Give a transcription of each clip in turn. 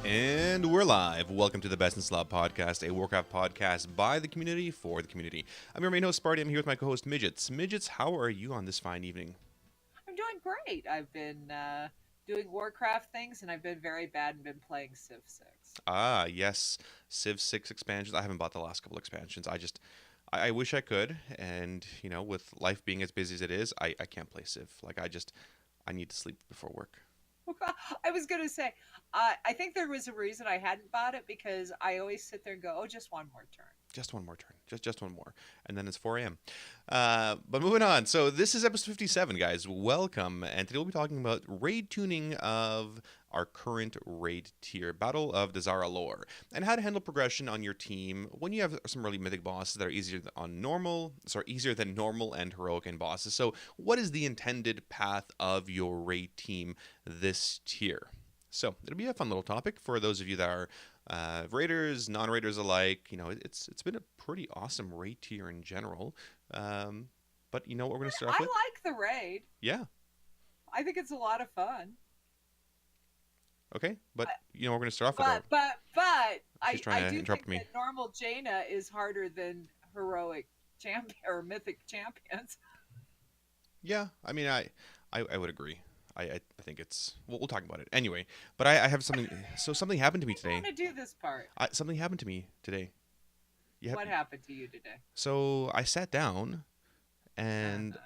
And we're live. Welcome to the Best in Slot podcast, a Warcraft podcast by the community for the community. I'm your main host, Sparty. I'm here with my co-host, Midgettes. Midgettes, how are you on this fine evening? I'm doing great. I've been doing Warcraft things, and I've been very bad and been playing Civ 6. Ah, yes, Civ 6 expansions. I haven't bought the last couple expansions. I wish I could, and, with life being as busy as it is, I can't play Civ. I need to sleep before work. I was going to say, I think there was a reason I hadn't bought it because I always sit there and go, oh, just one more turn. Just one more turn. Just one more. And then it's 4 a.m. But moving on. So this is episode 57, guys. Welcome. And today we'll be talking about raid tuning of our current raid tier, Battle of Dazar'alor, and how to handle progression on your team when you have some really mythic bosses that are easier than normal and heroic and bosses. So what is the intended path of your raid team this tier? So it'll be a fun little topic for those of you that are raiders, non-raiders alike. It's been a pretty awesome raid tier in general. But you know what we're going to start off I with? like the raid. Yeah. I think it's a lot of fun. Okay, but we're going to start off with But She's trying to do interrupt think me. that normal Jaina is harder than heroic champion or mythic champions. Yeah, I mean, I would agree. I think it's we'll talk about it anyway. But I have something. So something happened to me I today. want to do this part. Something happened to me today. What happened to you today? So I sat down, and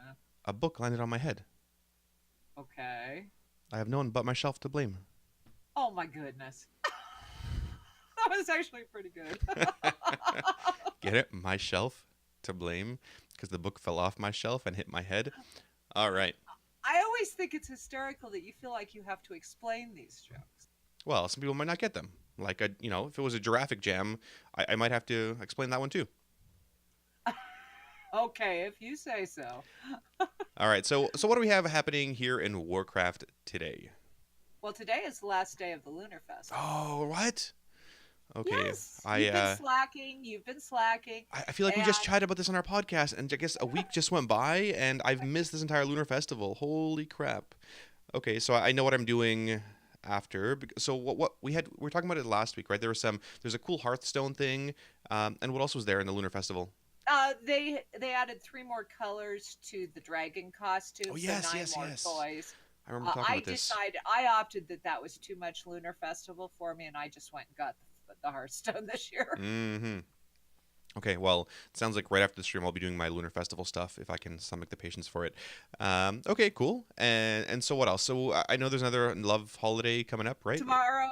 a book landed on my head. Okay. I have no one but myself to blame. Oh my goodness. That was actually pretty good. Get it? My shelf to blame because the book fell off my shelf and hit my head. All right. I always think it's hysterical that you feel like you have to explain these jokes. Well, some people might not get them. If it was a giraffic jam, I might have to explain that one too. Okay, if you say so. All right. So what do we have happening here in Warcraft today? Well, today is the last day of the Lunar Festival. Oh, what? Okay. Yes, you've been slacking. I feel like we just chatted about this on our podcast, and I guess a week just went by, and I've missed this entire Lunar Festival. Holy crap. Okay, so I know what I'm doing after. So what we were talking about it last week, right? There's a cool Hearthstone thing, and what else was there in the Lunar Festival? They added 3 more colors to the dragon costume. Oh yes, so 9 yes, more yes. toys. I remember talking about this. I opted that was too much Lunar Festival for me, and I just went and got the Hearthstone this year. Mm-hmm. Okay, well, it sounds like right after the stream I'll be doing my Lunar Festival stuff if I can stomach the patience for it. Okay, cool. And so what else? So I know there's another love holiday coming up, right? Tomorrow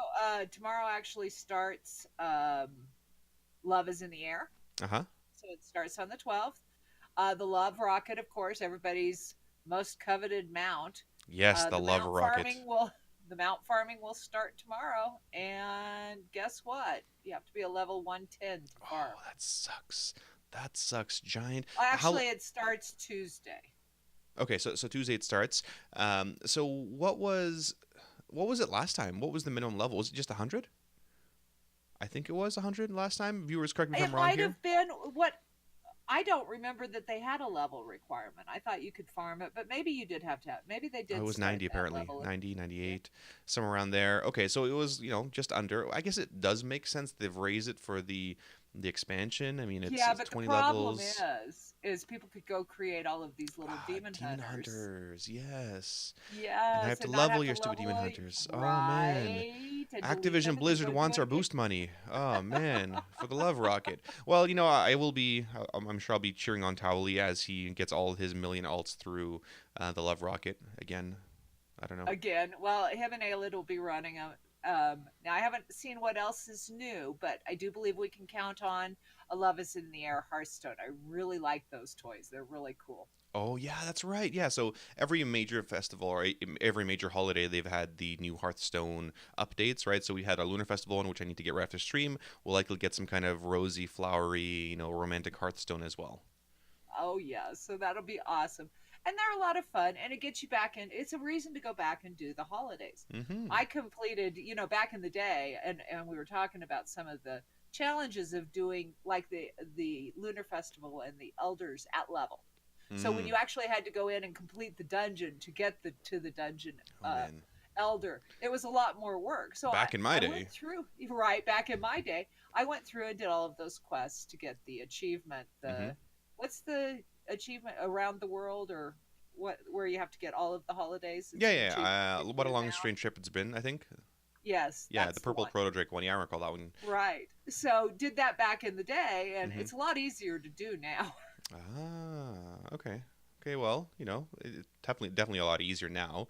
actually starts Love is in the Air. Uh-huh. So it starts on the 12th. The Love Rocket, of course, everybody's most coveted mount. Yes, the Love Rocket. The mount farming will start tomorrow, and guess what? You have to be a level 110 to farm. Oh, that sucks. That sucks, giant. Actually, it starts Tuesday. Okay, so Tuesday it starts. So what was it last time? What was the minimum level? Was it just 100? I think it was 100 last time. Viewers, correct me if I'm wrong here. It might have been what. I don't remember that they had a level requirement. I thought you could farm it, but maybe you did have to have. Maybe they did. It was 90 apparently. 90, 98, somewhere around there. Okay, so it was, just under. I guess it does make sense. They've raised it for the expansion. I mean, it's 20 levels. The problem is people could go create all of these little demon hunters. Yes. Yes. And I have to level your stupid demon hunters. Oh man. Activision Blizzard wants our boost money. Oh man, for the Love Rocket. Well, I will be. I'm sure I'll be cheering on Towley as he gets all his million alts through the Love Rocket again. I don't know. Again, well, him and Aelid will be running them. Now I haven't seen what else is new, but I do believe we can count on a Love is in the Air Hearthstone. I really like those toys. They're really cool. Oh, yeah, that's right. Yeah, so every major festival or every major holiday, they've had the new Hearthstone updates, right? So we had a Lunar Festival one, which I need to get right after stream. We'll likely get some kind of rosy, flowery, romantic Hearthstone as well. Oh, yeah, so that'll be awesome. And they're a lot of fun, and it gets you back in. It's a reason to go back and do the holidays. Mm-hmm. I completed, back in the day, and we were talking about some of the challenges of doing, like the Lunar Festival and the Elders at level. So when you actually had to go in and complete the dungeon to get to the dungeon elder. It was a lot more work. So Back in my I day. went through, right back in my day, I went through and did all of those quests to get the achievement. Hmm. What's the achievement around the world, or what, where you have to get all of the holidays? It's Yeah, an yeah. achievement you What get a it long and now. strange trip it's been, I think. Yes, Yeah, the that's the purple one. proto Drake one. Yeah, I recall that one. Right. So did that back in the day, and Hmm. it's a lot easier to do now. Okay. Okay, well, definitely a lot easier now.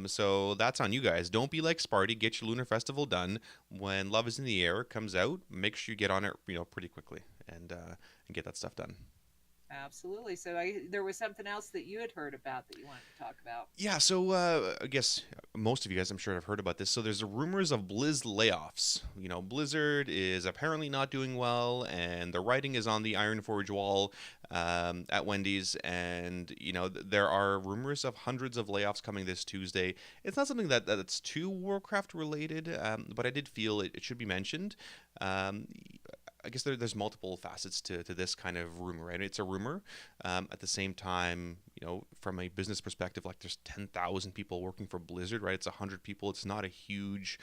So that's on you guys. Don't be like Sparty. Get your Lunar Festival done. When Love is in the Air comes out, make sure you get on it, pretty quickly and get that stuff done. Absolutely. So there was something else that you had heard about that you wanted to talk about. Yeah, so I guess most of you guys, I'm sure, have heard about this. So there's rumors of Blizz layoffs. Blizzard is apparently not doing well, and the writing is on the Ironforge wall at Wendy's. And there are rumors of hundreds of layoffs coming this Tuesday. It's not something that's too Warcraft related, but I did feel it should be mentioned. Um, I guess there's multiple facets to this kind of rumor, right? It's a rumor. At the same time, from a business perspective, like there's 10,000 people working for Blizzard, right? It's 100 people. It's not a huge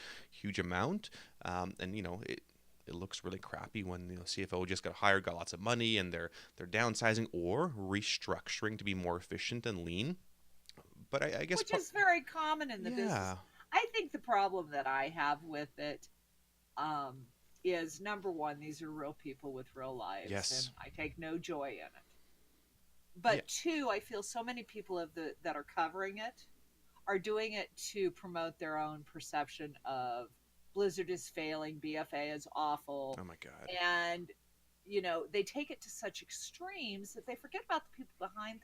amount. And it looks really crappy when CFO just got hired, got lots of money, and they're downsizing or restructuring to be more efficient and lean. But I guess Which is very common in the business. yeah. I think the problem that I have with it um, is number one, these are real people with real lives, and Yes. I take no joy in it. Yeah. But two, I feel so many people that are covering it are doing it to promote their own perception of Blizzard is failing, BFA is awful, Oh my God. and they take it to such extremes that they forget about the people behind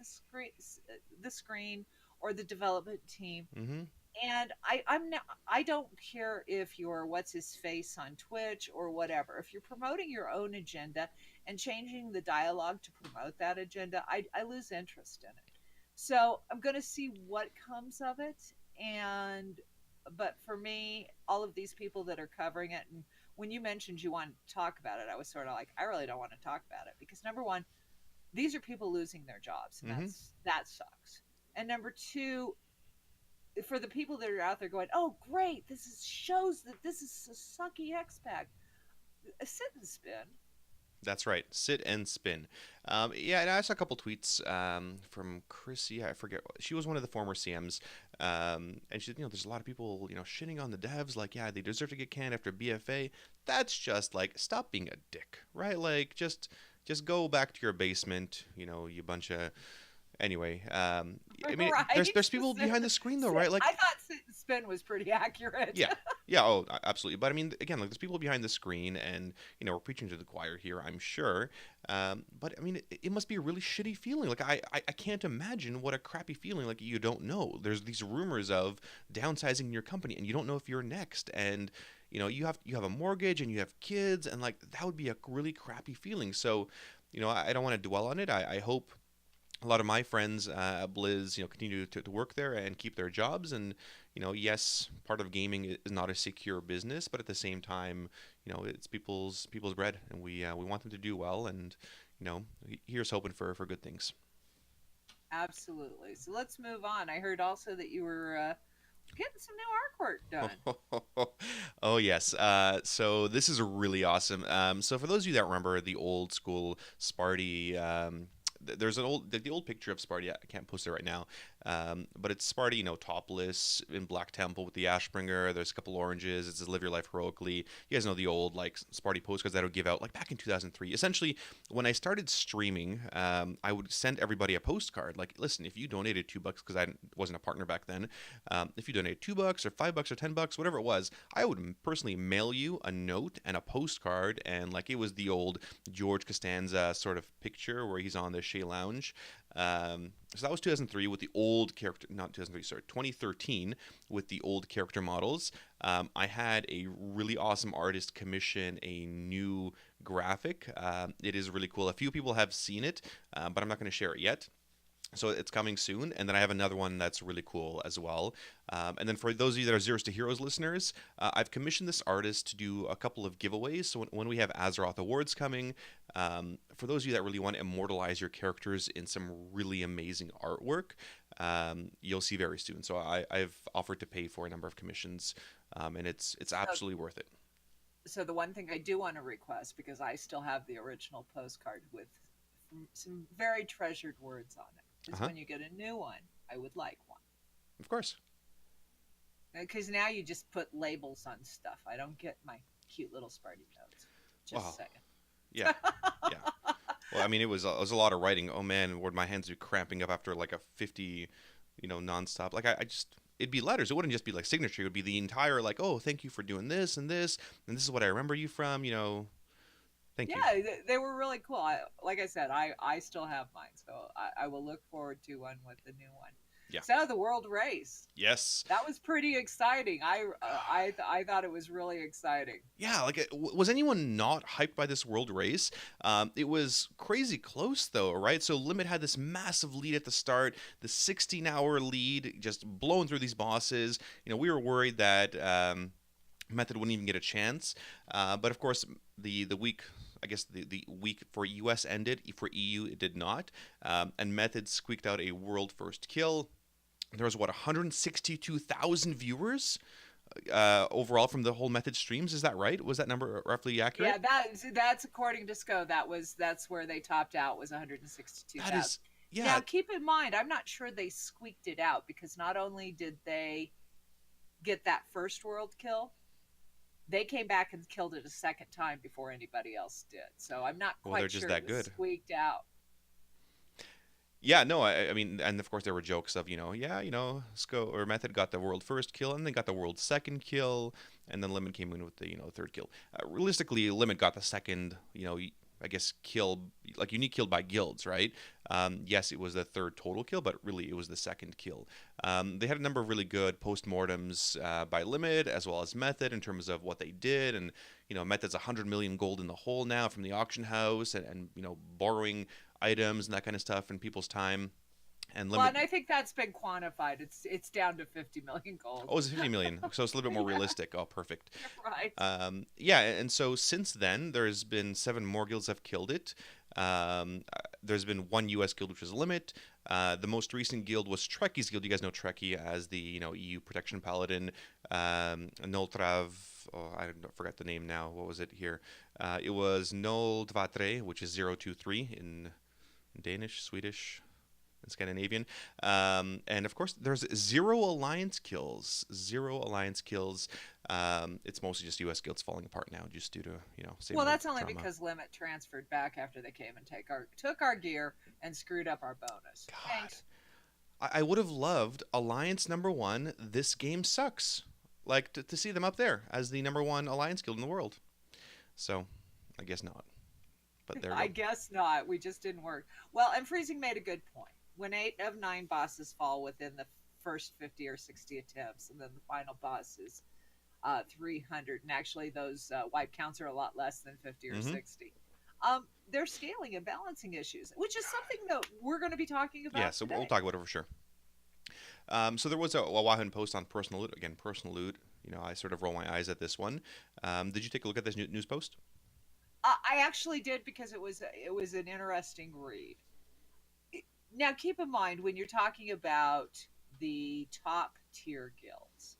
the screen or the development team. Mm-hmm. And I don't care if you're what's his face on Twitch or whatever. If you're promoting your own agenda and changing the dialogue to promote that agenda, I lose interest in it. So I'm going to see what comes of it. And but for me, all of these people that are covering it, and when you mentioned you wanted to talk about it, I was sort of like, I really don't want to talk about it because number one, these are people losing their jobs, and Mm-hmm. that sucks. And number two, for the people that are out there going, "Oh, great! Shows that this is a sucky expat." Sit and spin. That's right. Sit and spin. Yeah, and I saw a couple tweets from Chrissy. I forget. She was one of the former CMs. And she said, there's a lot of people, shitting on the devs. Like, yeah, they deserve to get canned after BFA. That's just like, stop being a dick, right? Like, just go back to your basement, you bunch of. Anyway, I mean, Right? there's people behind the screen though, right? Like, I thought sit and spin was pretty accurate. yeah, yeah, oh, absolutely. But I mean, again, like there's people behind the screen, and we're preaching to the choir here, I'm sure. But I mean, it must be a really shitty feeling. Like I can't imagine what a crappy feeling. Like you don't know. There's these rumors of downsizing your company, and you don't know if you're next. And you have a mortgage, and you have kids, and like that would be a really crappy feeling. So, I don't want to dwell on it. I hope a lot of my friends at Blizz, continue to work there and keep their jobs. And, yes, part of gaming is not a secure business, but at the same time, it's people's bread, and we want them to do well. And, here's hoping for good things. Absolutely. So let's move on. I heard also that you were getting some new artwork done. Oh yes. So this is really awesome. So for those of you that remember the old school Sparty, there's the old picture of Sparty. I can't post it right now, but it's Sparty, topless in Black Temple with the Ashbringer. There's a couple oranges. It says "Live your life heroically." You guys know the old like Sparty postcards that I would give out like back in 2003. Essentially, when I started streaming, I would send everybody a postcard. Like, listen, if you donated $2 because I wasn't a partner back then, if you donated $2 or $5 or $10, whatever it was, I would personally mail you a note and a postcard, and like it was the old George Costanza sort of picture where he's on the Shea Lounge. So that was 2003 with the old character, not 2003, sorry, 2013 with the old character models. I had a really awesome artist commission a new graphic. It is really cool. A few people have seen it, but I'm not going to share it yet. So it's coming soon, and then I have another one that's really cool as well. And then for those of you that are Zeros to Heroes listeners, I've commissioned this artist to do a couple of giveaways. So when we have Azeroth Awards coming, for those of you that really want to immortalize your characters in some really amazing artwork, you'll see very soon. So I've offered to pay for a number of commissions, and it's So, absolutely worth it. so the one thing I do want to request, because I still have the original postcard with some very treasured words on it, Uh is huh. when you get a new one, I would like one. Of course. Because now you just put labels on stuff. I don't get my cute little Sparty notes. Just Wow. saying. Yeah. Yeah. Well, I mean, it was a lot of writing. Oh man, would my hands be cramping up after like a 50, nonstop. Like I just it'd be letters. It wouldn't just be like signature. It would be the entire like, oh, thank you for doing this, and this is what I remember you from. Thank you. Yeah, they were really cool. Like I said, I still have mine, so I will look forward to one with the new one. Yeah. So the world race, Yes. that was pretty exciting. I thought it was really exciting. Yeah, like was anyone not hyped by this world race? It was crazy close though, right? So Limit had this massive lead at the start, the 16-hour lead, just blowing through these bosses. We were worried that Method wouldn't even get a chance, but of course the week. I guess the week for US ended. For EU, it did not. And Method squeaked out a world first kill. There was, what, 162,000 viewers overall from the whole Method streams. Is that right? Was that number roughly Yeah, accurate? that's according to SCO. That's where they topped out, was That 162,000. is, yeah. Now keep in mind, I'm not sure they squeaked it out, because not only did they get that first world kill, they came back and killed it a second time before anybody else did. So I'm not Well, they're quite just sure it that was good. squeaked out. Yeah, no, I mean, and of course there were jokes of, yeah, Sco or Method got the world first kill, and then got the world second kill, and then Limit came in with the, third kill. Realistically, Limit got the second, I guess kill, like unique kill by guilds, right? Yes, it was the third total kill, but really it was the second kill. They had a number of really good postmortems by Limit as well as Method in terms of what they did, and Method's 100 million gold in the hole now from the auction house, and borrowing items and that kind of stuff in people's time. And Well, Limit, and I think that's been quantified. It's down to 50 million gold. oh, it's 50 million, so it's a little bit more Yeah, realistic. Oh, perfect. right. Yeah, and so since then, there's been 7 more guilds have killed it. There's been one U.S. guild, which was Limit. The most recent guild was Trekkie's guild. You guys know Trekkie as the EU protection paladin. Noltrav. Oh, I forgot the name now. What was it here? It was Nol Dvatre, which is 023 in Danish, Swedish, and Scandinavian. And of course, there's zero alliance kills. Zero alliance kills. It's mostly just U.S. guilds falling apart now, just due to same Well, old that's only drama. because Limit transferred back after they came and took our gear and screwed up our bonus. God, Thanks. I would have loved Alliance number one. This game sucks. Like to see them up there as the number one alliance guild in the world. So, I guess not. But there we I go. guess not. We just didn't work. Well, and Freezing made a good point. When 8 of 9 bosses fall within the first 50 or 60 attempts, and then the final boss is 300, and actually those wipe counts are a lot less than 50 or Mm-hmm. 60. They're scaling and balancing issues, which is something that we're going to be talking Yeah, about so we'll today. talk about it for sure. So there was a Wahoo post on personal loot. Again, personal loot. I sort of roll my eyes at this one. Did you take a look at this news post? I actually did, because it was an interesting read. Now, keep in mind, when you're talking about the top tier guilds,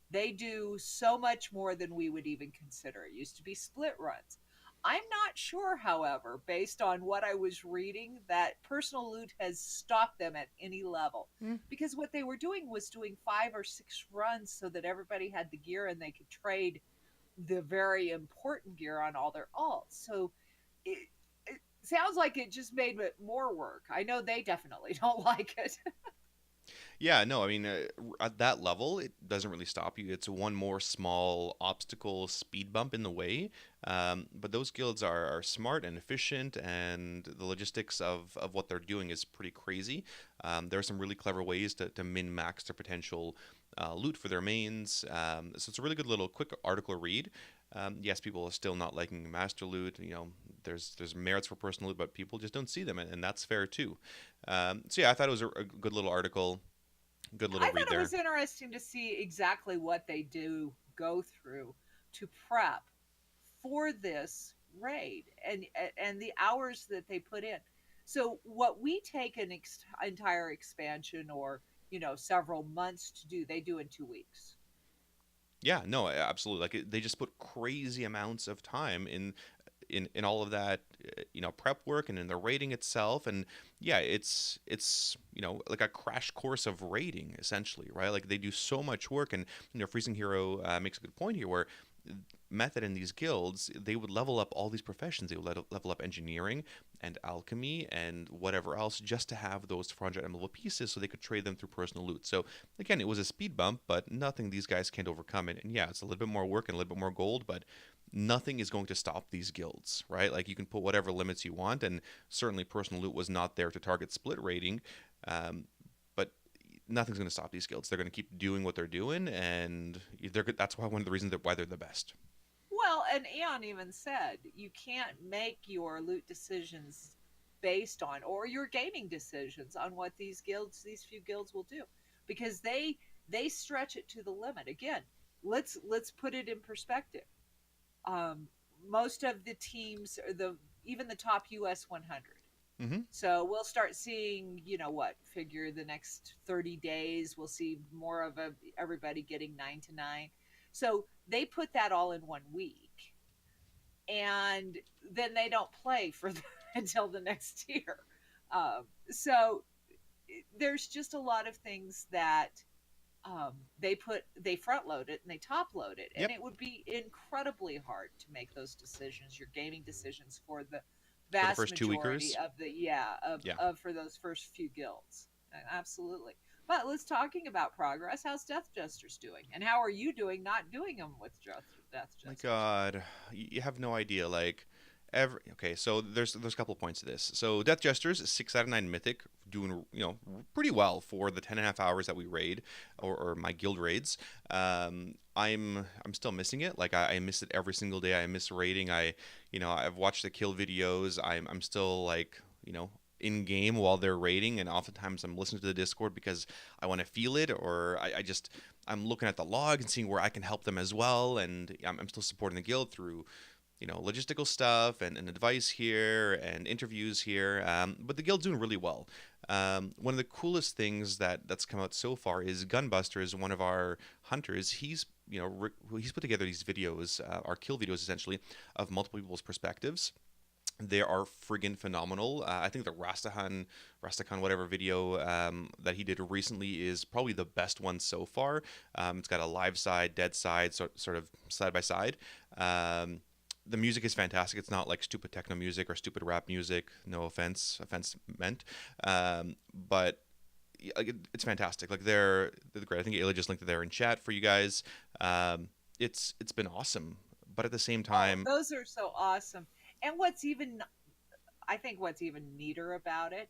they do so much more than we would even consider. It used to be split runs. I'm not sure, however, based on what I was reading, that personal loot has stopped them at any level. Mm. Because what they were doing was doing 5 or 6 runs so that everybody had the gear and they could trade the very important gear on all their alts. So it sounds like it just made it more work. I know they definitely don't like it. Yeah, no, I mean, at that level, it doesn't really stop you. It's one more small obstacle, speed bump in the way. But those guilds are smart and efficient, and the logistics of what they're doing is pretty crazy. There are some really clever ways to min max their potential loot for their mains. So it's a really good little quick article read. Yes, people are still not liking master loot. There's merits for personal loot, but people just don't see them, and that's fair too. So yeah, I thought it was a good little article, good little I read thought it there. was interesting to see exactly what they do go through to prep for this raid, and the hours that they put in. So what we take an entire expansion or several months to do, they do in 2 weeks. Yeah, no, absolutely. Like they just put crazy amounts of time in all of that, prep work and in the rating itself. And yeah, it's like a crash course of rating essentially, right? Like they do so much work. And Freezing Hero makes a good point here, where method in these guilds, they would level up all these professions. They would level up engineering and alchemy and whatever else, just to have those 400 level pieces so they could trade them through personal loot. So again, it was a speed bump, but nothing these guys can't overcome it. And yeah, it's a little bit more work and a little bit more gold, but nothing is going to stop these guilds, right? Like you can put whatever limits you want, and certainly personal loot was not there to target split rating, but nothing's going to stop these guilds. They're going to keep doing what they're doing, and that's why one of the reasons why they're the best. Well, and Eon even said you can't make your loot decisions based on, or your gaming decisions on, what these few guilds will do, because they stretch it to the limit. Again, let's put it in perspective. Um, Most of the teams, or the even the top US 100. Mm-hmm. So we'll start seeing, figure the next 30 days, we'll see more of everybody getting 9 to 9. So they put that all in 1 week, and then they don't play for until the next year. So there's just a lot of things that they front load it and they top load it, and Yep. it would be incredibly hard to make those decisions, your gaming decisions, for the For the vast first two majority weekers. of Yeah. for those first few guilds. Absolutely. But let's talking about progress. How's Death Jesters doing, and how are you doing not doing them with Death My Jesters? God, you have no idea. Like, okay. So there's a couple of points to this. So Death Jesters, 6 out of 9 mythic, doing pretty well for the 10.5 hours that we raid, or my guild raids. I'm still missing it. Like I miss it every single day. I miss raiding. I've watched the kill videos. I'm still like in game while they're raiding, and oftentimes I'm listening to the Discord because I want to feel it, or I'm looking at the log and seeing where I can help them as well, and I'm still supporting the guild through logistical stuff and advice here and interviews here. But the guild's doing really well. One of the coolest things that's come out so far is Gunbusters, one of our hunters. He's put together these videos, our kill videos essentially, of multiple people's perspectives. They are friggin' phenomenal. I think the Rastakhan, whatever video that he did recently is probably the best one so far. It's got a live side, dead side, sort of side by side. The music is fantastic. It's not like stupid techno music or stupid rap music. No offense meant. But it's fantastic. Like they're great. I think Ayla just linked it there in chat for you guys. It's been awesome. But at the same Oh, time, those are so awesome. And I think what's even neater about it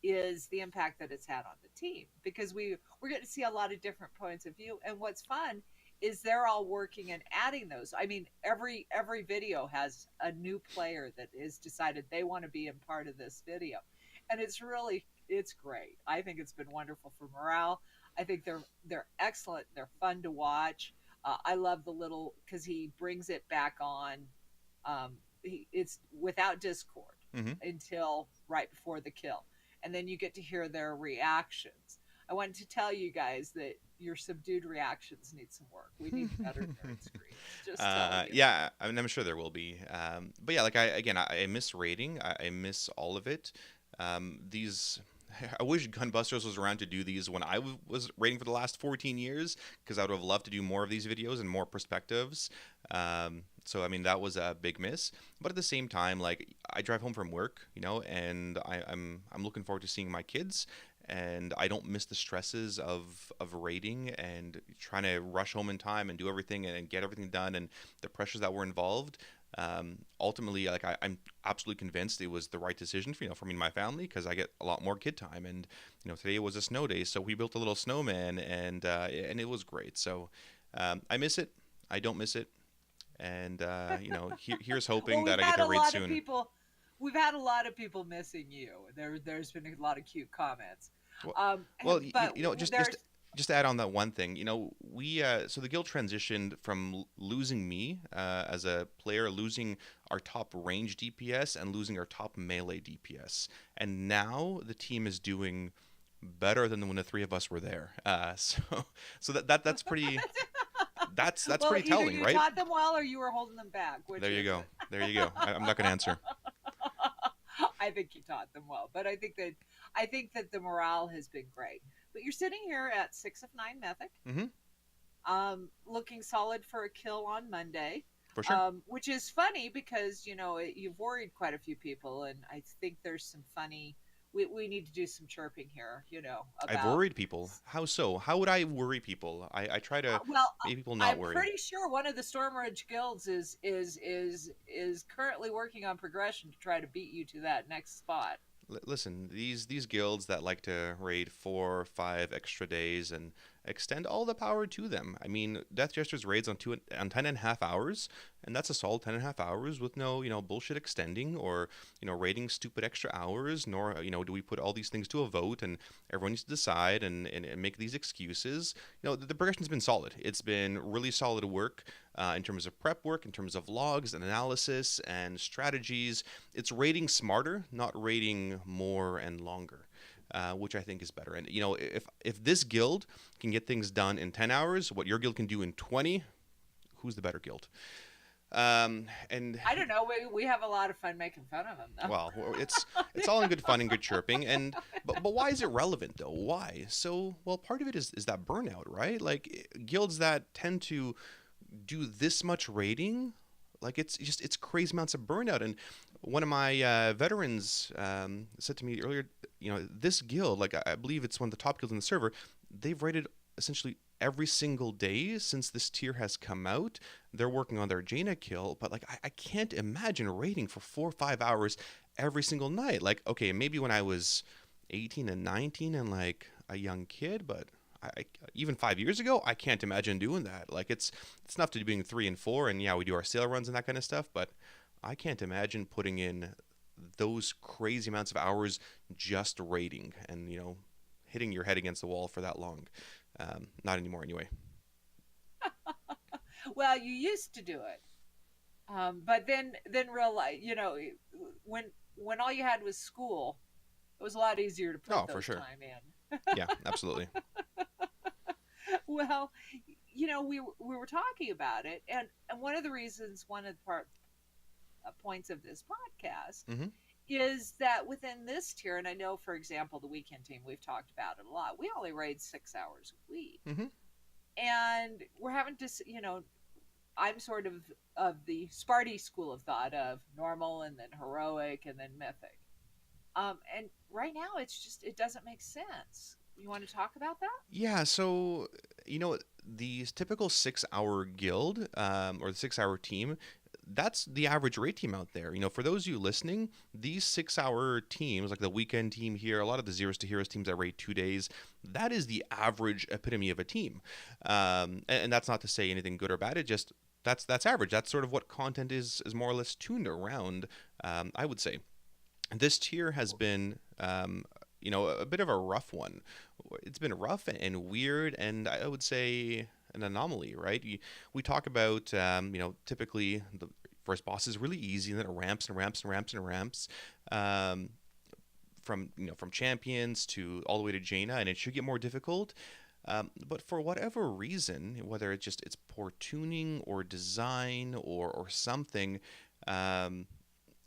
is the impact that it's had on the team, because we're going to see a lot of different points of view. And what's fun is they're all working and adding those. I mean, every video has a new player that has decided they want to be a part of this video, and it's great. I think it's been wonderful for morale. I think they're excellent. They're fun to watch. I love the little, because he brings it back on. It's without Discord mhm. until right before the kill, and then you get to hear their reactions. I wanted to tell you guys that your subdued reactions need some work. We need better nerd screens. Just telling you. Yeah, I mean, I'm sure there will be. But yeah, like I miss rating. I miss all of it. These. I wish Gunbusters was around to do these when I was rating for the last 14 years, because I would have loved to do more of these videos and more perspectives. So I mean, that was a big miss. But at the same time, like I drive home from work, and I'm looking forward to seeing my kids, and I don't miss the stresses of raiding and trying to rush home in time and do everything and get everything done, and the pressures that were involved. Ultimately, like I'm absolutely convinced it was the right decision for me and my family, because I get a lot more kid time, and today was a snow day, so we built a little snowman, and it was great. So I miss it. I don't miss it, and here's Well, hoping we've that I get had to a raid lot of soon. people. We've had a lot of people missing you. There's been a lot of cute comments. Well, Um, well, but just there's just to add on that one thing, we so the guild transitioned from losing me as a player, losing our top range DPS, and losing our top melee DPS, and now the team is doing better than when the three of us were there. So that's pretty that's Well, pretty either telling, you right? taught them well or you were holding them back. Which There you is go. it? There you go. I'm not going to answer. I think you taught them well, but I think that the morale has been great. But you're sitting here at 6 of 9 Mythic, Hmm. looking solid for a kill on Monday, For sure. which is funny because you've worried quite a few people, and I think there's some funny. We need to do some chirping here, I've about. worried people. How so? How would I worry people? I try to Well, make people not I'm worry. pretty sure one of the Stormridge guilds is currently working on progression to try to beat you to that next spot. Listen, these guilds that like to raid 4 or 5 extra days and extend all the power to them. I mean, Death Jester's raids on 10.5 hours, and that's a solid 10.5 hours with no bullshit extending or raiding stupid extra hours. Nor do we put all these things to a vote and everyone needs to decide and make these excuses. The progression's been solid. It's been really solid work. In terms of prep work, in terms of logs and analysis and strategies. It's rating smarter, not rating more and longer, which I think is better. And if this guild can get things done in 10 hours, what your guild can do in 20, who's the better guild? And I don't know. We have a lot of fun making fun of him, though. well, it's all in good fun and good chirping. But why is it relevant though? Why? So well, part of it is that burnout, right? Like guilds that tend to do this much rating, like it's crazy amounts of burnout. And one of my veterans said to me earlier, this guild, like I believe it's one of the top guilds in the server, they've rated essentially every single day since this tier has come out. They're working on their Jaina kill, but like I can't imagine raiding for 4 or 5 hours every single night. Like, okay, maybe when I was 18 and 19 and like a young kid, but even 5 years ago, I can't imagine doing that. Like it's enough to doing 3 and 4, and yeah, we do our sail runs and that kind of stuff. But I can't imagine putting in those crazy amounts of hours just raiding and hitting your head against the wall for that long. Not anymore, anyway. Well, you used to do it, but then realize, when all you had was school, it was a lot easier to put Oh, for those sure. time in. Yeah, absolutely. Well, we were talking about it, and one of the reasons, one of the points of this podcast Hmm. is that within this tier, and I know, for example, the weekend team, we've talked about it a lot. We only raid 6 hours a week, Hmm. and we're having to, I'm sort of the Sparty school of thought of normal and then heroic and then mythic. And right now, it doesn't make sense. You want to talk about that? Yeah, so the typical 6 hour guild or the 6 hour team, that's the average raid team out there. For those of you listening, these 6 hour teams, like the weekend team here, a lot of the Zeros to Heroes teams that raid 2 days, that is the average epitome of a team. And that's not to say anything good or bad. It just that's average. That's sort of what content is more or less tuned around. I would say this tier has been a bit of a rough one. It's been rough and weird, and I would say an anomaly, right? We talk about, typically the first boss is really easy, and then it ramps and ramps and ramps and ramps. From champions to all the way to Jaina, and it should get more difficult. But for whatever reason, whether it's poor tuning or design or something,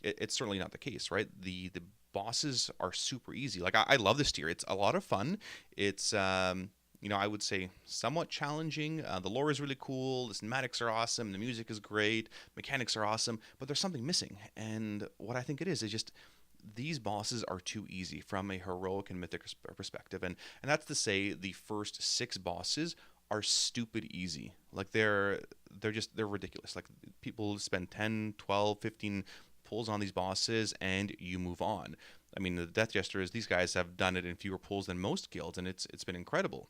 it's certainly not the case, right? The bosses are super easy. Like I love this tier. It's a lot of fun. It's I would say somewhat challenging. The lore is really cool. The cinematics are awesome. The music is great. Mechanics are awesome. But there's something missing. And what I think it is just these bosses are too easy from a heroic and mythic perspective. And that's to say the first 6 bosses are stupid easy. Like they're ridiculous. Like people spend 10, 12, 15 pulls on these bosses and you move on. I mean, the Death Jesters, these guys have done it in fewer pulls than most guilds, and it's been incredible.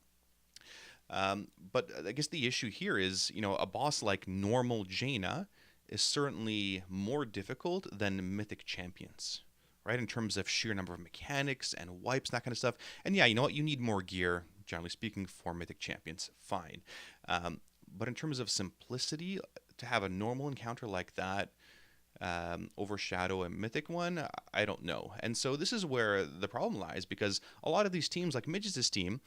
But I guess the issue here is, a boss like normal Jaina is certainly more difficult than mythic champions, right? In terms of sheer number of mechanics and wipes, and that kind of stuff. And yeah, you know what? You need more gear generally speaking, for Mythic champions. Fine. But in terms of simplicity, to have a normal encounter like that overshadow a mythic one, I don't know. And so this is where the problem lies, because a lot of these teams, like Midgettes' team,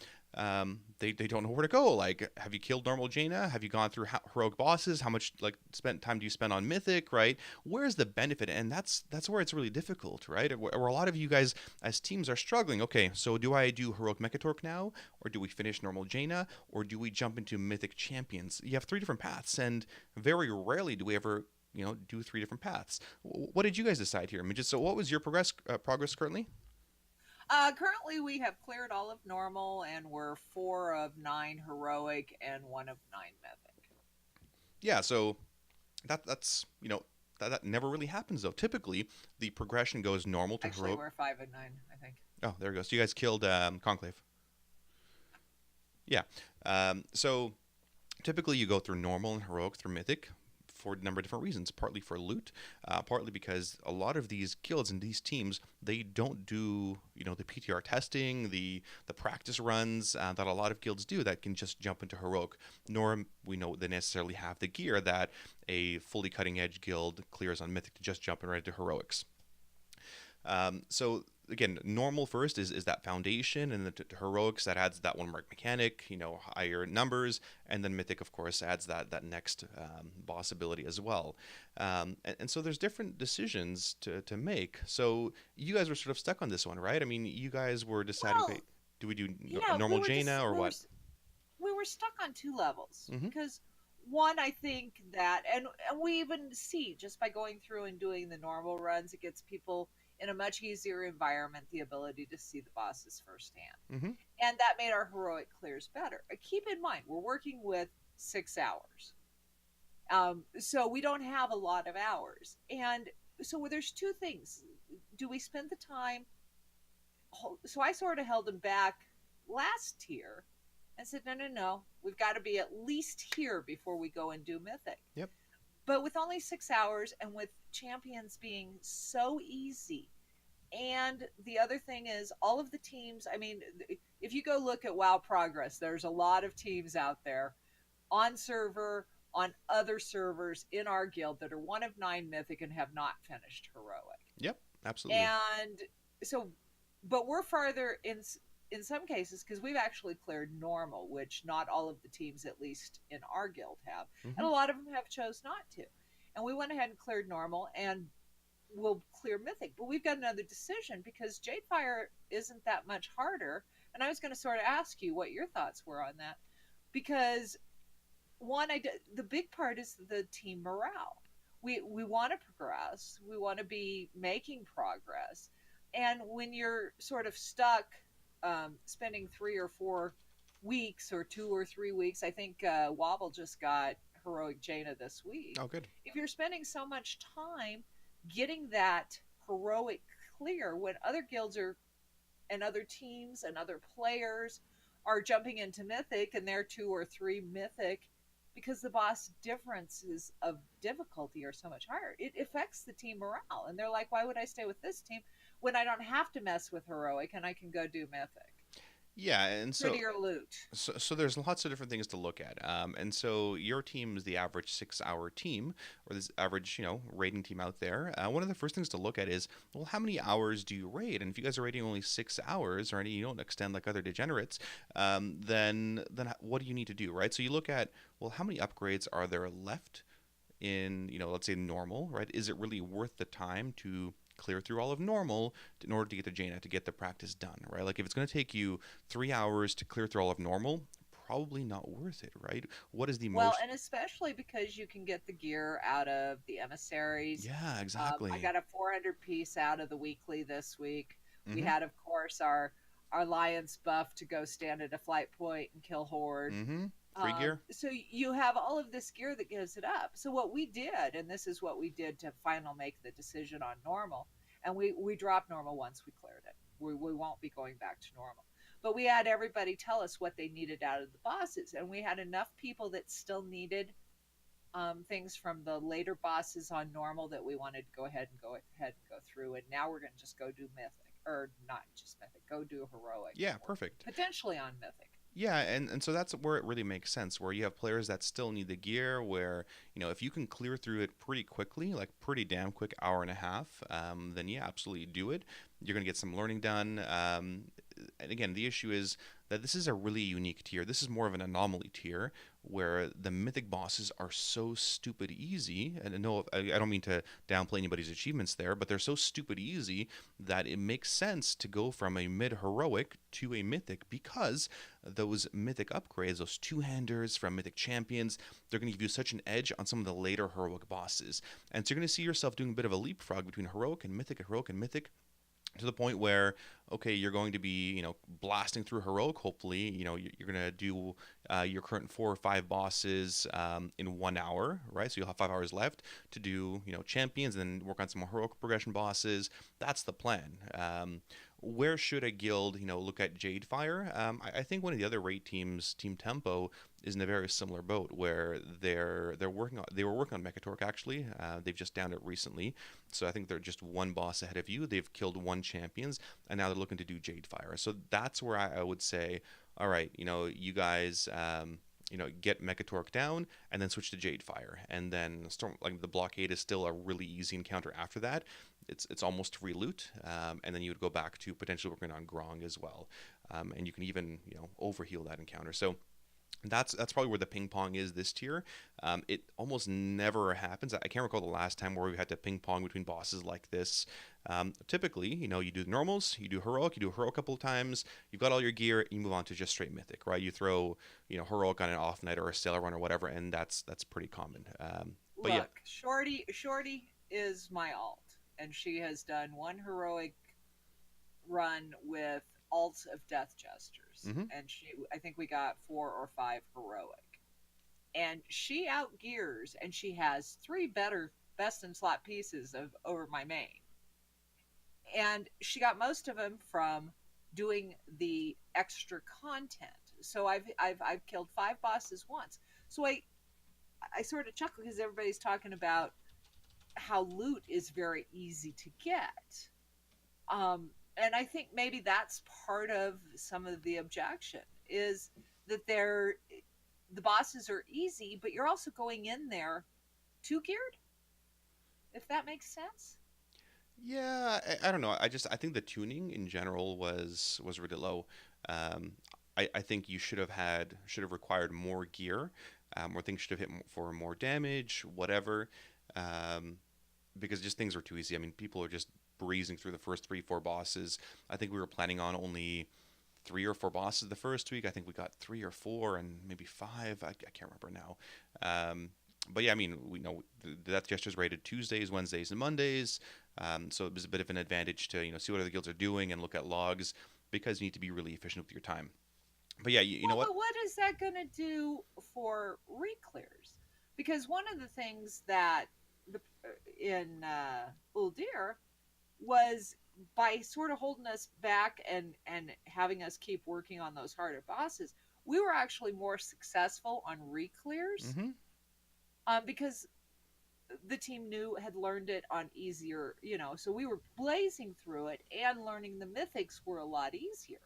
they don't know where to go. Like, have you killed normal Jaina? Have you gone through heroic bosses? How much like time do you spend on mythic? Right? Where's the benefit? And that's where it's really difficult, right? Where a lot of you guys as teams are struggling. Okay, so do I do heroic Mechatork now, or do we finish normal Jaina, or do we jump into mythic champions? You have three different paths, and very rarely do we ever do three different paths. What did you guys decide here, Midget? So what was your progress currently? Currently, we have cleared all of normal, and we're 4 of 9 heroic and 1 of 9 mythic. Yeah, so that's that never really happens though. Typically, the progression goes normal to Actually, heroic. we're 5 of 9, I think. Oh, there it goes. So you guys killed Conclave. Yeah. So typically you go through normal and heroic through mythic for a number of different reasons. Partly for loot, partly because a lot of these guilds and these teams, they don't do the PTR testing, the practice runs that a lot of guilds do that can just jump into heroic. Nor we know they necessarily have the gear that a fully cutting edge guild clears on mythic to just jump right into heroics. So again, normal first is that foundation, and the heroics that adds that one mark mechanic, higher numbers, and then mythic, of course, adds that next boss ability as well. And so there's different decisions to make. So you guys were sort of stuck on this one, right? I mean, you guys were deciding, Well, okay, do we do yeah, normal Jaina or what? We were stuck on 2 levels Mm-hmm. because one, I think that, and we even see just by going through and doing the normal runs, it gets people in a much easier environment the ability to see the bosses firsthand. Mm-hmm. And that made our heroic clears better. Keep in mind, we're working with 6 hours. So we don't have a lot of hours. And so there's 2 things. Do we spend the time? So I sort of held them back last tier and said, no, no, no. We've got to be at least here before we go and do Mythic. Yep. But with only 6 hours and with champions being so easy, and the other thing is all of the teams, I mean, if you go look at WoW Progress, there's a lot of teams out there on server, on other servers in our guild that are 1 of 9 mythic and have not finished heroic. Yep, absolutely. And so, but we're farther in some cases because we've actually cleared normal, which not all of the teams, at least in our guild, have. Mm-hmm. And a lot of them have chose not to. And we went ahead and cleared normal, and we'll clear mythic. But we've got another decision because Jadefire isn't that much harder. And I was going to sort of ask you what your thoughts were on that. Because one, the big part is the team morale. We want to progress. We want to be making progress. And when you're sort of stuck spending 3 or 4 weeks or 2 or 3 weeks, I think Wobble just got heroic Jaina this week. Oh, good. If you're spending so much time getting that heroic clear when other guilds are and other teams and other players are jumping into mythic and they're 2 or 3 mythic because the boss differences of difficulty are so much higher, it affects the team morale, and they're like, why would I stay with this team when I don't have to mess with heroic and I can go do mythic? Yeah, and so Prettier loot. So there's lots of different things to look at. And so your team is the average 6-hour team, or this average, raiding team out there. One of the first things to look at is, well, how many hours do you raid? And if you guys are raiding only 6 hours, or you don't extend like other degenerates, then what do you need to do, right? So you look at, well, how many upgrades are there left in, let's say normal, right? Is it really worth the time to clear through all of normal in order to get to Jaina, to get the practice done, right? Like if it's going to take you 3 hours to clear through all of normal, probably not worth it, right? What is the Well, and especially because you can get the gear out of the emissaries. Yeah, exactly. I got a 400 piece out of the weekly this week. Mm-hmm. We had, of course, our Alliance buff to go stand at a flight point and kill Horde. Mm-hmm. Free gear. So you have all of this gear that gives it up. So what we did, and this is what we did to finally make the decision on normal, and we dropped normal once we cleared it. We won't be going back to normal. But we had everybody tell us what they needed out of the bosses, and we had enough people that still needed things from the later bosses on normal that we wanted to go ahead and go through. And now we're going to just go do mythic, or not just mythic, go do heroic. Yeah, perfect. Potentially on mythic. Yeah, and so that's where it really makes sense, where you have players that still need the gear, where, if you can clear through it pretty quickly, like pretty damn quick, hour and a half, then yeah, absolutely do it. You're going to get some learning done. And again, the issue is that this is a really unique tier. This is more of an anomaly tier where the mythic bosses are so stupid easy. And no, I don't mean to downplay anybody's achievements there, but they're so stupid easy that it makes sense to go from a mid heroic to a mythic, because those mythic upgrades, those two-handers from mythic champions, they're going to give you such an edge on some of the later heroic bosses. And so you're going to see yourself doing a bit of a leapfrog between heroic and mythic, to the point where, okay, you're going to be, blasting through heroic. Hopefully, you're going to do your current 4 or 5 bosses in 1 hour, right? So you'll have 5 hours left to do, champions, and then work on some more heroic progression bosses. That's the plan. Where should a guild, look at Jadefire? I think one of the other raid teams, Team Tempo, is in a very similar boat, where they were working on Mechatork actually. They've just downed it recently, so I think they're just one boss ahead of you. They've killed 1 champions, and now they're looking to do Jadefire. So that's where I would say, all right, you guys. Get Mechatork down and then switch to Jadefire, and then Storm, like the blockade is still a really easy encounter after that. It's almost free loot, and then you would go back to potentially working on Grong as well, and you can even overheal that encounter. So that's probably where the ping pong is this tier. It almost never happens. I can't recall the last time where we had to ping pong between bosses like this. Typically, you do normals, you do heroic a couple of times, you've got all your gear, you move on to just straight mythic, right? You throw, heroic on an off night or a sailor run or whatever, and that's pretty common. But yeah. Look, Shorty is my alt, and she has done one heroic run with alt of Death Jesters, Mm-hmm. and I think we got 4 or 5 heroic, and she outgears, and she has 3 better best in slot pieces of over my main, and she got most of them from doing the extra content. So I've killed 5 bosses once. So I sort of chuckle because everybody's talking about how loot is very easy to get. And I think maybe that's part of some of the objection is that the bosses are easy, but you're also going in there too geared, if that makes sense. Yeah, I don't know. I think the tuning in general was really low. Um, I think you should have required more gear, or things should have hit for more damage, whatever. Um, because just things are too easy. I mean, people are just breezing through the first 3 4 bosses. I think we were planning on only 3 or 4 bosses the first week. I think we got 3 or 4 and maybe 5. I can't remember now. But yeah, I mean, we know the Death Gestures rated Tuesdays, Wednesdays, and Mondays. So it was a bit of an advantage to see what other guilds are doing and look at logs, because you need to be really efficient with your time. But yeah, you know Well, what? but what is that going to do for reclears? Because one of the things that the in Uldir was by sort of holding us back and having us keep working on those harder bosses, we were actually more successful on reclears, Mm-hmm. because the team knew had learned it on easier, so we were blazing through it, and learning the mythics were a lot easier.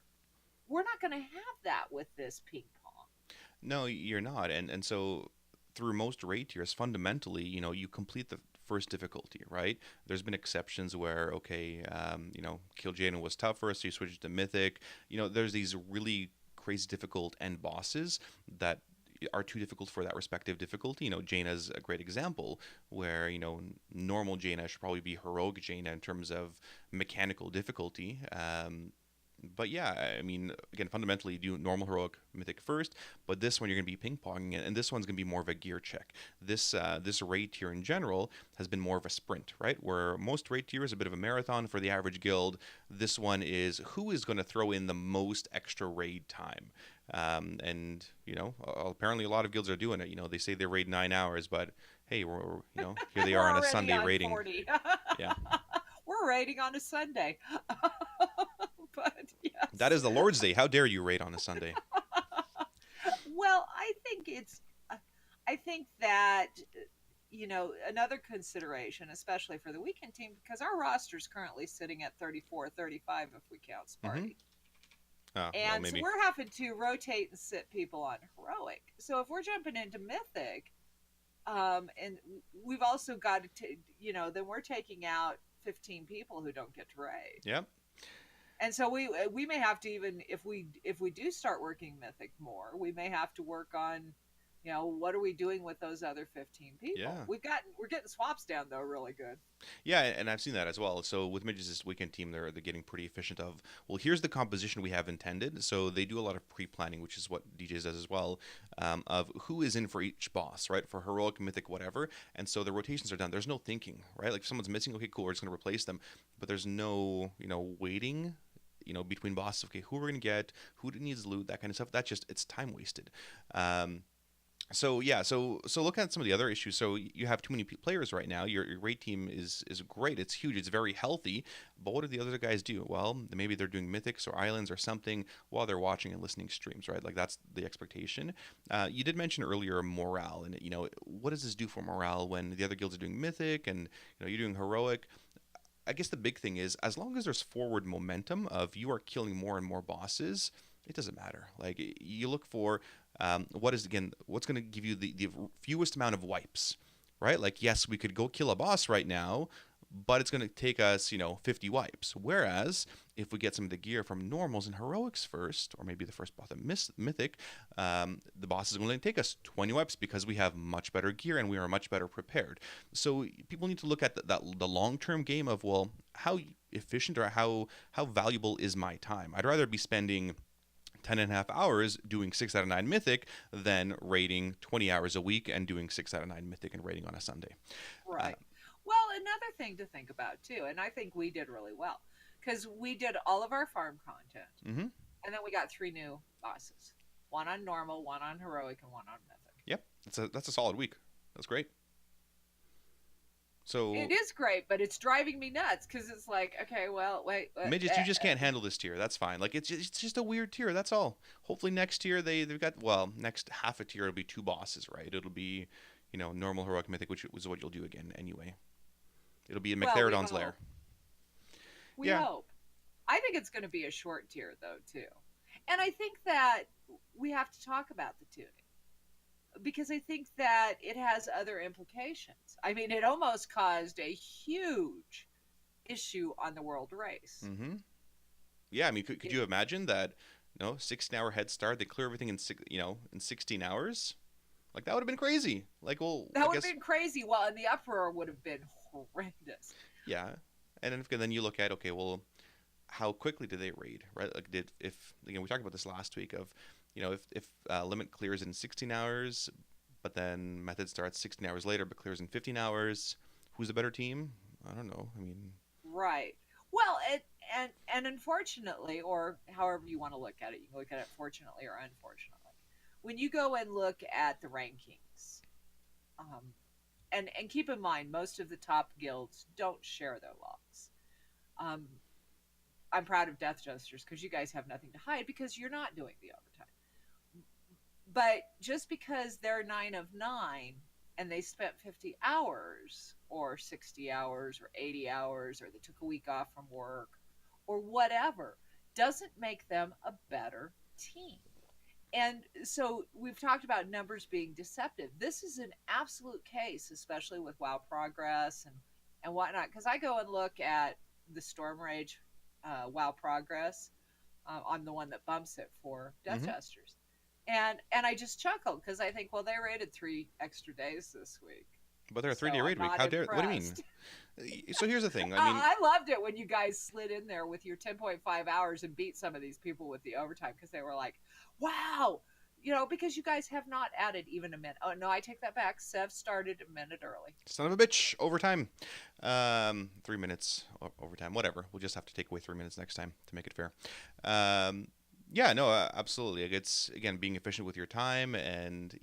We're not going to have that with this ping pong. No, you're not. And so through most raid tiers, fundamentally, you complete the first difficulty, right? There's been exceptions where, okay, Kill Jaden was tougher, so you switch to Mythic. There's these really crazy difficult end bosses that are too difficult for that respective difficulty. Jaina's a great example where, normal Jaina should probably be heroic Jaina in terms of mechanical difficulty. But yeah, I mean, again, fundamentally, you do normal, heroic, mythic first, but this one you're going to be ping ponging it, and this one's going to be more of a gear check. This raid tier in general has been more of a sprint, right? Where most raid tier is a bit of a marathon for the average guild. This one is who is going to throw in the most extra raid time. And apparently a lot of guilds are doing it. They say they raid 9 hours, but hey, here they are We're on a already Sunday on raiding. 40. Yeah, We're raiding on a Sunday. But that yes. is the Lord's Day. How dare you raid on a Sunday? Well, I think that another consideration, especially for the weekend team, because our roster is currently sitting at 34, 35 if we count Mm-hmm. Sparty. Oh, well, And so maybe. we're having to rotate and sit people on heroic. So if we're jumping into mythic, and we've also got to, then we're taking out 15 people who don't get to raid. Yep. And so we may have to, even if we do start working mythic more, we may have to work on, what are we doing with those other 15 people? Yeah. We're getting swaps down though really good. Yeah, and I've seen that as well. So with Midges this weekend team, they're getting pretty efficient of, well, here's the composition we have intended. So they do a lot of pre-planning, which is what DJs does as well, of who is in for each boss, right? For heroic, mythic, whatever. And so the rotations are done. There's no thinking, right? Like if someone's missing, okay, cool, we're just going to replace them. But there's no, waiting, between bosses. Okay, who we're going to get, who needs loot, that kind of stuff. That's just, it's time wasted. So yeah, so looking at some of the other issues, so you have too many players right now. Your raid team is great. It's huge. It's very healthy. But what do the other guys do? Well, maybe they're doing mythics or islands or something while they're watching and listening streams, right? Like that's the expectation. You did mention earlier morale, and what does this do for morale when the other guilds are doing mythic and you're doing heroic? I guess the big thing is as long as there's forward momentum of you are killing more and more bosses, it doesn't matter. Like you look for what's going to give you the fewest amount of wipes, right? Like yes, we could go kill a boss right now, but it's going to take us 50 wipes. Whereas if we get some of the gear from normals and heroics first, or maybe the first boss of mythic, the boss is going to take us 20 wipes because we have much better gear and we are much better prepared. So people need to look at the long term game of, well, how efficient or how valuable is my time? I'd rather be spending 10 and a half hours doing 6 out of 9 mythic than raiding 20 hours a week and doing 6 out of 9 mythic and raiding on a Sunday. Uh, Right. Well, another thing to think about too, and I think we did really well because we did all of our farm content, mm-hmm. and then we got 3 new bosses: one on normal, one on heroic, and one on mythic. Yep, that's a solid week. That's great. So It is great, but it's driving me nuts because it's like, okay, well, wait, midgets, you just can't handle this tier. That's fine. Like it's just a weird tier. That's all. Hopefully next tier they've got, well, next half a tier it'll be 2 bosses, right? It'll be normal, heroic, mythic, which was what you'll do again anyway. It'll be in well, we McLaredon's hope. lair. We Yeah. hope. I think it's going to be a short tier though too, and I think that we have to talk about the tuning because I think that it has other implications. I mean, it almost caused a huge issue on the world race. Mm-hmm. Yeah, I mean, could you imagine that? 16-hour head start. They clear everything in 16 hours. Like that would have been crazy. Like, well, That I would have guess been crazy. Well, and the uproar would have been horrendous. yeah. And then you look at, okay, well, how quickly did they raid, right? Like did if again we talked about this last week of, if limit clears in 16 hours, but then method starts 16 hours later but clears in 15 hours, who's the better team? I don't know. I mean, Right. Well, and unfortunately, or however you want to look at it, you can look at it fortunately or unfortunately. When you go and look at the rankings, um, and keep in mind, most of the top guilds don't share their logs. Um, I'm proud of Death Jesters because you guys have nothing to hide because you're not doing the overtime. But just because they're 9 of 9 and they spent 50 hours or 60 hours or 80 hours or they took a week off from work or whatever doesn't make them a better team. And so we've talked about numbers being deceptive. This is an absolute case, especially with WoW Progress and whatnot. Because I go and look at the Storm Rage WoW Progress. I'm the one that bumps it for Death mm-hmm. Jesters, and I just chuckle because I think, well, they raided 3 extra days this week. But they're a 3-day So raid I'm week. not How dare? What do you impressed. mean? So here's the thing. I mean, I loved it when you guys slid in there with your 10.5 hours and beat some of these people with the overtime because they were like, wow, because you guys have not added even a minute. Oh, no, I take that back. Sev started a minute early. son of a bitch, overtime. 3 minutes overtime, whatever. We'll just have to take away 3 minutes next time to make it fair. Yeah, no, absolutely. Like, it's again being efficient with your time, and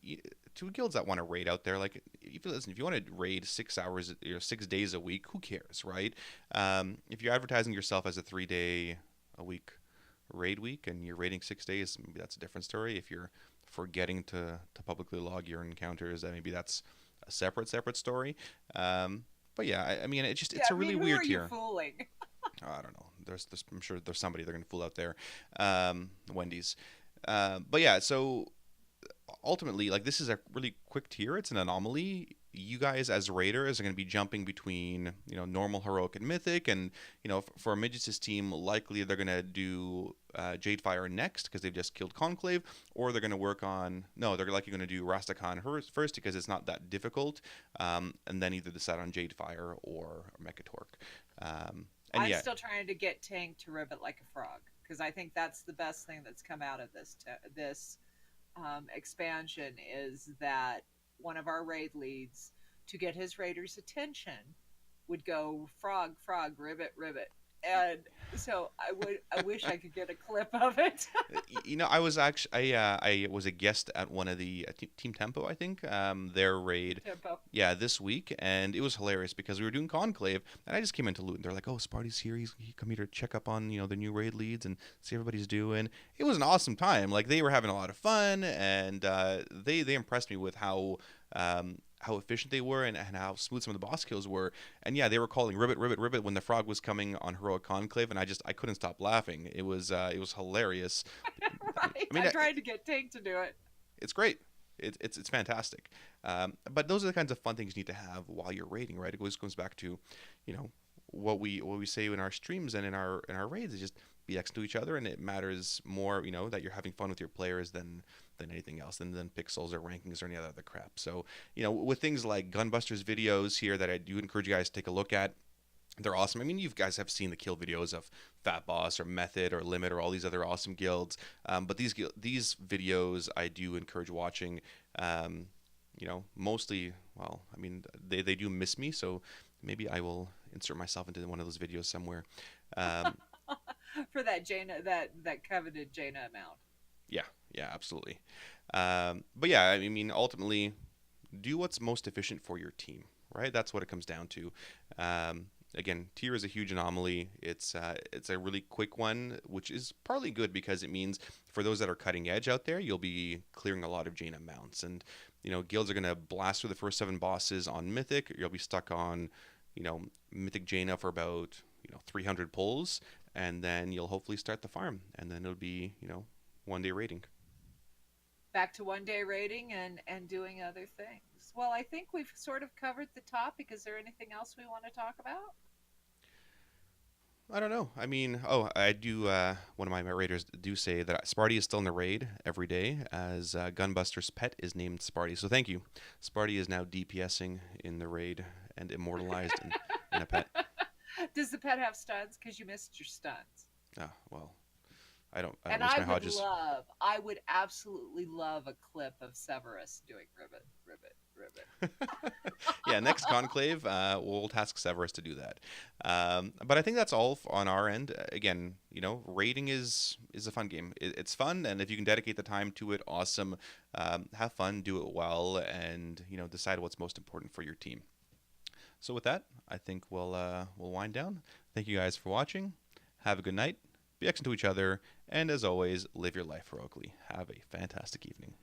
2 guilds that want to raid out there. Like, if you want to raid 6 hours, 6 days a week, who cares, right? If you're advertising yourself as a 3-day a week raid week, and you're raiding 6 days, maybe that's a different story. If you're forgetting to publicly log your encounters, maybe that's a separate story. But yeah, I mean, it's Yeah, a really who weird are you tier. fooling? I don't know. there's I'm sure there's somebody they're gonna fool out there. Wendy's. But yeah, so ultimately, like, this is a really quick tier. It's an anomaly. You guys as raiders are going to be jumping between, normal, heroic, and mythic, and for a Midgettes team, likely they're going to do Jadefire next because they've just killed Conclave, or they're going to work on they're likely going to do Rastakhan first because it's not that difficult, and then either decide on Jadefire or Mechatork. And I'm yeah, still trying to get Tank to ribbit like a frog because I think that's the best thing that's come out of this expansion is that one of our raid leads to get his raiders' attention would go frog, frog, ribbit, ribbit. And so I wish I could get a clip of it. I was actually I was a guest at one of the Team Tempo, I think, their raid. Tempo. Yeah, this week, and it was hilarious because we were doing Conclave, and I just came into loot, and they're like, "Oh, Sparty's here. He come here to check up on the new raid leads and see everybody's doing." It was an awesome time. Like, they were having a lot of fun, and they impressed me with how efficient they were and how smooth some of the boss kills were. And yeah, they were calling ribbit, ribbit, ribbit when the frog was coming on heroic Conclave, and I couldn't stop laughing. It was hilarious. Right. I mean, I tried to get Tank to do it. it's great. It's fantastic. But those are the kinds of fun things you need to have while you're raiding, right? It goes back to, what we say in our streams and in our raids is just be excellent to each other, and it matters more, that you're having fun with your players than anything else, than pixels or rankings or any other crap. So, with things like Gunbusters videos here that I do encourage you guys to take a look at. They're awesome. I mean, you guys have seen the kill videos of Fat Boss or Method or Limit or all these other awesome guilds. But these videos I do encourage watching. Mostly, well, I mean, they do miss me, so maybe I will insert myself into one of those videos somewhere. For that Jaina, that coveted Jaina amount. Yeah, absolutely. But yeah, I mean, ultimately, do what's most efficient for your team, right? That's what it comes down to. Again, tier is a huge anomaly. It's a really quick one, which is partly good because it means for those that are cutting edge out there, you'll be clearing a lot of Jaina mounts. And, guilds are going to blast through the first 7 bosses on Mythic. You'll be stuck on, Mythic Jaina for about, 300 pulls. And then you'll hopefully start the farm. And then it'll be, one-day raiding. Back to one-day raiding and doing other things. Well, I think we've sort of covered the topic. Is there anything else we want to talk about? I don't know. I mean, I do. One of my raiders do say that Sparty is still in the raid every day, as Gunbuster's pet is named Sparty. So thank you. Sparty is now DPSing in the raid and immortalized in a pet. Does the pet have stuns? Because you missed your stuns. Oh, well, I don't And miss I my would Hodges. I would absolutely love a clip of Severus doing ribbit, ribbit, ribbit. Yeah, next Conclave, we'll task Severus to do that. But I think that's all on our end. Again, raiding is a fun game. It's fun, and if you can dedicate the time to it, awesome. Have fun, do it well, and decide what's most important for your team. So with that, I think we'll wind down. Thank you guys for watching. Have a good night. Be excellent to each other, and as always, live your life heroically. Have a fantastic evening.